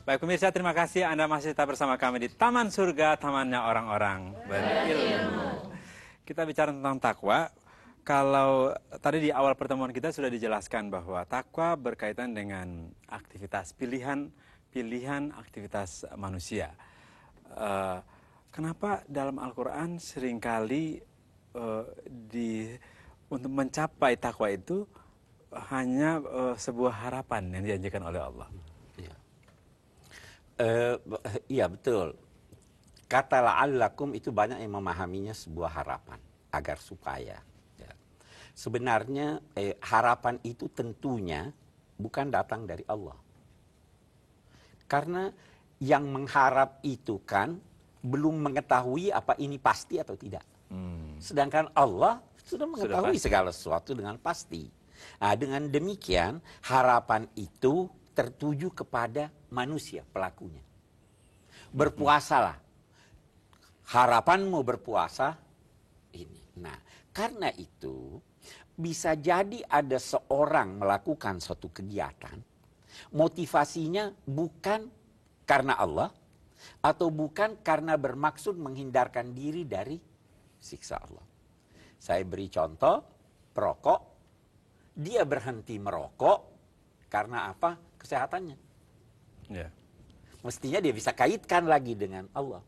Baik pemirsa, terima kasih Anda masih tetap bersama kami di Taman Surga, tamannya orang-orang berilmu. Kita bicara tentang takwa. Kalau tadi di awal pertemuan kita sudah dijelaskan bahwa takwa berkaitan dengan aktivitas pilihan aktivitas manusia. Kenapa dalam Al-Quran seringkali untuk mencapai takwa itu hanya sebuah harapan yang dijanjikan oleh Allah? Iya betul. Kata la'allakum itu banyak yang memahaminya sebuah harapan agar supaya. Ya. Sebenarnya harapan itu tentunya bukan datang dari Allah. Karena yang mengharap itu kan belum mengetahui apa ini pasti atau tidak. Sedangkan Allah sudah mengetahui segala sesuatu dengan pasti. Nah, dengan demikian harapan itu tertuju kepada manusia pelakunya. Berpuasalah. Harapanmu berpuasa ini. Nah, karena itu bisa jadi ada seorang melakukan suatu kegiatan, motivasinya bukan karena Allah atau bukan karena bermaksud menghindarkan diri dari siksa Allah. Saya beri contoh, perokok, dia berhenti merokok karena apa? Kesehatannya. Ya. Mestinya dia bisa kaitkan lagi dengan Allah.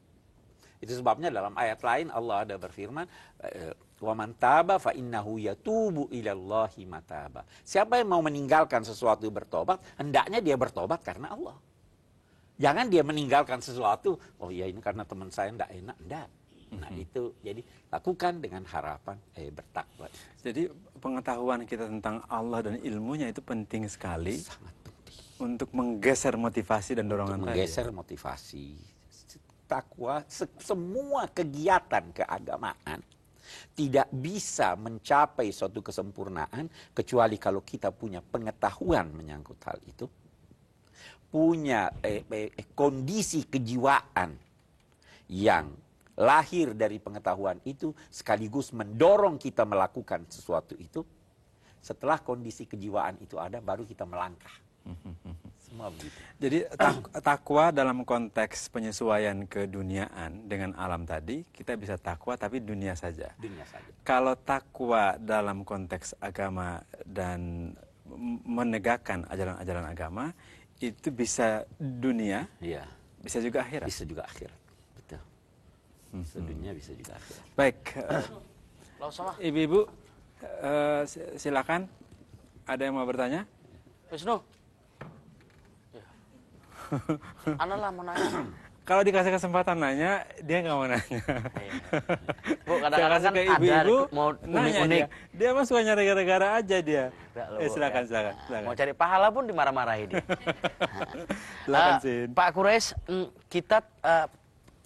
Itu sebabnya dalam ayat lain Allah ada berfirman, wa man taba fa innahu yatubu ilallahi mataba. Siapa yang mau meninggalkan sesuatu bertobat, hendaknya dia bertobat karena Allah. Jangan dia meninggalkan sesuatu, oh ya ini karena teman saya enggak enak, enggak. Nah itu, jadi lakukan dengan harapan bertakwa. Jadi pengetahuan kita tentang Allah dan ilmunya itu penting sekali. Sangat penting. Untuk menggeser motivasi dan dorongan tadi. Menggeser motivasi. Takwa, semua kegiatan keagamaan tidak bisa mencapai suatu kesempurnaan kecuali kalau kita punya pengetahuan menyangkut hal itu. Punya kondisi kejiwaan yang lahir dari pengetahuan itu sekaligus mendorong kita melakukan sesuatu itu. Setelah kondisi kejiwaan itu ada, baru kita melangkah. Semua begitu. Jadi takwa dalam konteks penyesuaian keduniaan dengan alam tadi, kita bisa takwa tapi dunia saja. Dunia saja. Kalau takwa dalam konteks agama dan menegakkan ajaran-ajaran agama, itu bisa dunia, Iya. bisa juga akhirat. Bisa juga akhirat. Betul. Bisa dunia, bisa juga akhirat. Baik, ibu-ibu, silakan. Ada yang mau bertanya? Wisnu. Ana lah mau nanya. Kalau dikasih kesempatan nanya, dia nggak mau nanya. Bu, kadang-kadang kan ke ada ibu-ibu, mau nanya unik-unik. dia mah suka nyari gara-gara aja dia. Silakan. Mau cari pahala pun dimarah-marahi dia. Silakan, Sin. Pak Quraisy, kita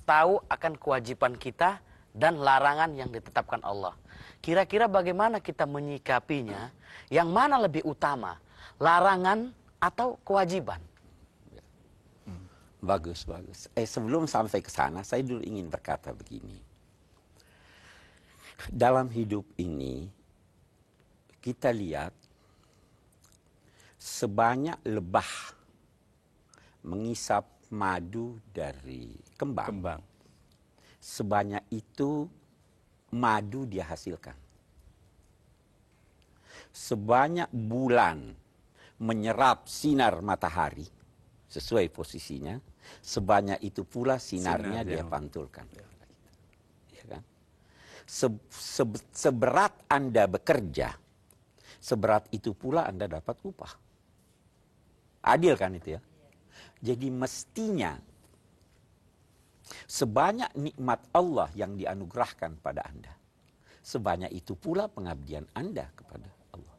tahu akan kewajiban kita dan larangan yang ditetapkan Allah. Kira-kira bagaimana kita menyikapinya? Yang mana lebih utama? Larangan atau kewajiban? Bagus, bagus. Sebelum sampai ke sana, saya dulu ingin berkata begini. Dalam hidup ini, kita lihat sebanyak lebah mengisap madu dari kembang. Sebanyak itu madu dia hasilkan. Sebanyak bulan menyerap sinar matahari sesuai posisinya, sebanyak itu pula sinarnya dia pantulkan. Ya kan? Seberat Anda bekerja, seberat itu pula Anda dapat upah. Adil kan itu ya? Jadi mestinya sebanyak nikmat Allah yang dianugerahkan pada Anda, sebanyak itu pula pengabdian Anda kepada Allah.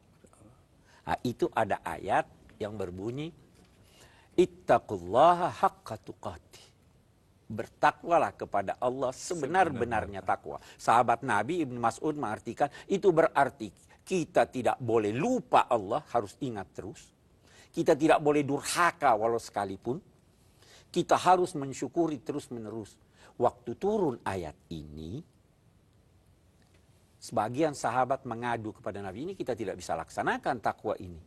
Nah, itu ada ayat yang berbunyi, Ittaqullaha haqqa tuqatih. Bertakwalah kepada Allah sebenar-benarnya takwa. Sahabat Nabi Ibnu Mas'ud mengartikan, itu berarti kita tidak boleh lupa Allah, harus ingat terus. Kita tidak boleh durhaka walau sekalipun. Kita harus mensyukuri terus-menerus. Waktu turun ayat ini, sebagian sahabat mengadu kepada Nabi, ini kita tidak bisa laksanakan takwa ini.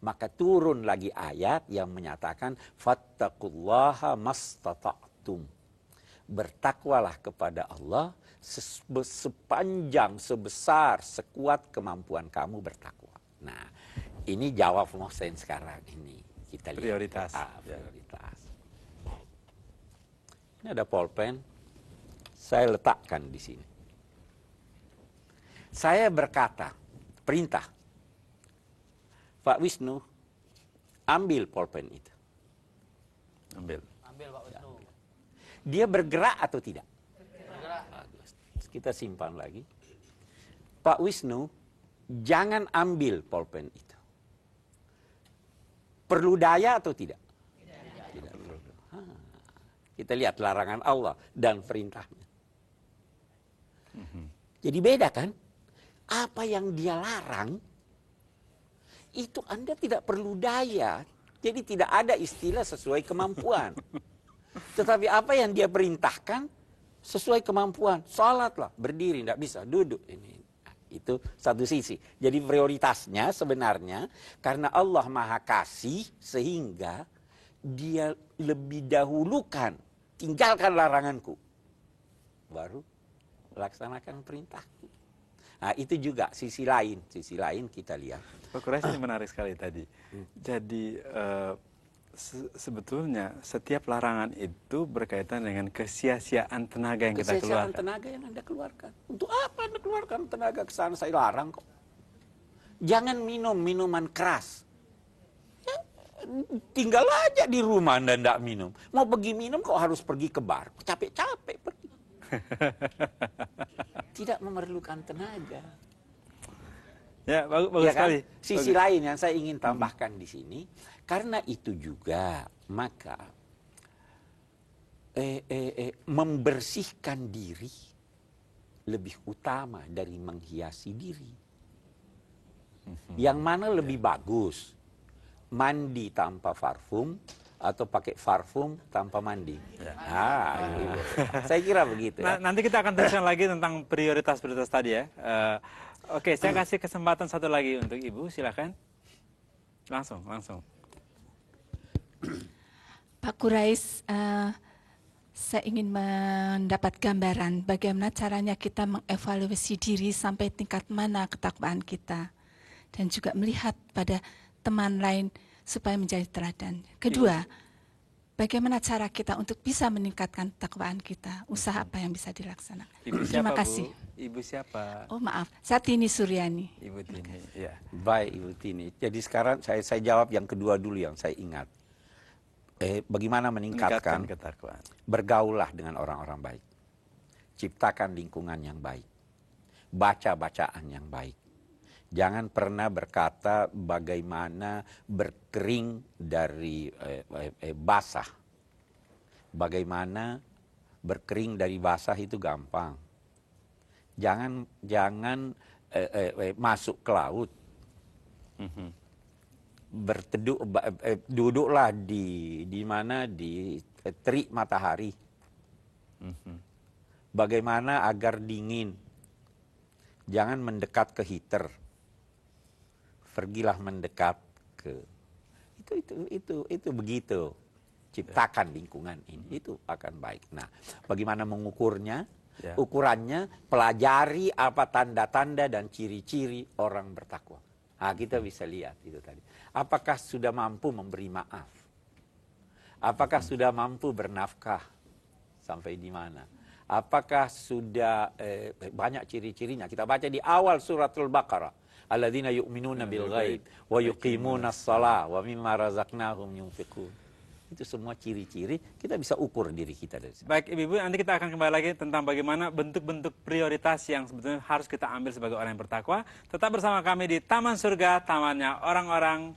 Maka turun lagi ayat yang menyatakan fattaqullaha mastata'tum. Bertakwalah kepada Allah sepanjang, sebesar, sekuat kemampuan kamu bertakwa. Nah, ini jawab Mohsen sekarang ini. Kita lihat. Prioritas. Prioritas. Ini ada pulpen. Saya letakkan di sini. Saya berkata, perintah. Pak Wisnu, ambil pulpen itu. Ambil. Ambil Pak Wisnu. Dia bergerak atau tidak? Bergerak. Bagus. Kita simpan lagi. Pak Wisnu, jangan ambil pulpen itu. Perlu daya atau tidak? Tidak perlu. Kita lihat larangan Allah dan perintahnya. Jadi beda kan? Apa yang dia larang, itu Anda tidak perlu daya. Jadi tidak ada istilah sesuai kemampuan. Tetapi apa yang dia perintahkan, sesuai kemampuan. Salatlah, berdiri, tidak bisa, duduk. Itu satu sisi. Jadi prioritasnya sebenarnya, karena Allah Maha Kasih, sehingga dia lebih dahulukan, tinggalkan laranganku. Baru laksanakan perintahku. Nah, itu juga sisi lain kita lihat. Pak Quraisy, ini menarik sekali tadi. Jadi sebetulnya setiap larangan itu berkaitan dengan kesia-siaan tenaga yang kita keluarkan. Kesia-siaan tenaga yang Anda keluarkan. Untuk apa Anda keluarkan tenaga ke sana? Saya larang kok. Jangan minum minuman keras. Ya, tinggal aja di rumah Anda tidak minum. Mau pergi minum kok harus pergi ke bar. Capek-capek pergi. Tidak memerlukan tenaga. Ya, bagus Ya kan? sekali. Sisi lain yang saya ingin tambahkan di sini, karena itu juga maka membersihkan diri lebih utama dari menghiasi diri. Yang mana lebih bagus? Mandi tanpa parfum atau pakai parfum tanpa mandi? Saya kira begitu. Nah, nanti kita akan teruskan lagi tentang prioritas-prioritas tadi ya. Oke, saya kasih kesempatan satu lagi untuk Ibu, silakan. Langsung. Pak Quraisy, saya ingin mendapat gambaran bagaimana caranya kita mengevaluasi diri sampai tingkat mana ketakwaan kita. Dan juga melihat pada teman lain supaya menjadi teladan. Kedua, bagaimana cara kita untuk bisa meningkatkan ketakwaan kita? Usaha apa yang bisa dilaksanakan? Ibu siapa, Terima kasih. Bu? Ibu siapa? Oh maaf, saya Tini Suryani. Ibu Tini, ya. Baik Ibu Tini. Jadi sekarang saya jawab yang kedua dulu yang saya ingat. Bagaimana meningkatkan ketakwaan? Bergaulah dengan orang-orang baik. Ciptakan lingkungan yang baik. Baca bacaan yang baik. Jangan pernah berkata bagaimana berkering dari basah. Bagaimana berkering dari basah itu gampang. Jangan masuk ke laut. Duduklah di mana di terik matahari. Bagaimana agar dingin. Jangan mendekat ke heater. Pergilah mendekat ke itu begitu. Ciptakan lingkungan ini, itu akan baik. Nah, bagaimana mengukurnya? Ya. Ukurannya pelajari apa tanda-tanda dan ciri-ciri orang bertakwa. Nah, kita bisa lihat itu tadi. Apakah sudah mampu memberi maaf? Apakah sudah mampu bernafkah? Sampai di mana? Apakah sudah banyak ciri-cirinya? Kita baca di awal suratul Baqarah. Alladzina yu'minuna bil ghaib wa yuqimuna shalah wa mimma razaqnahum yunfiqun. Itu semua ciri-ciri, kita bisa ukur diri kita dari sana. Baik, Ibu, nanti kita akan kembali lagi tentang bagaimana bentuk-bentuk prioritas yang sebetulnya harus kita ambil sebagai orang yang bertakwa. Tetap bersama kami di Taman Surga, tamannya orang-orang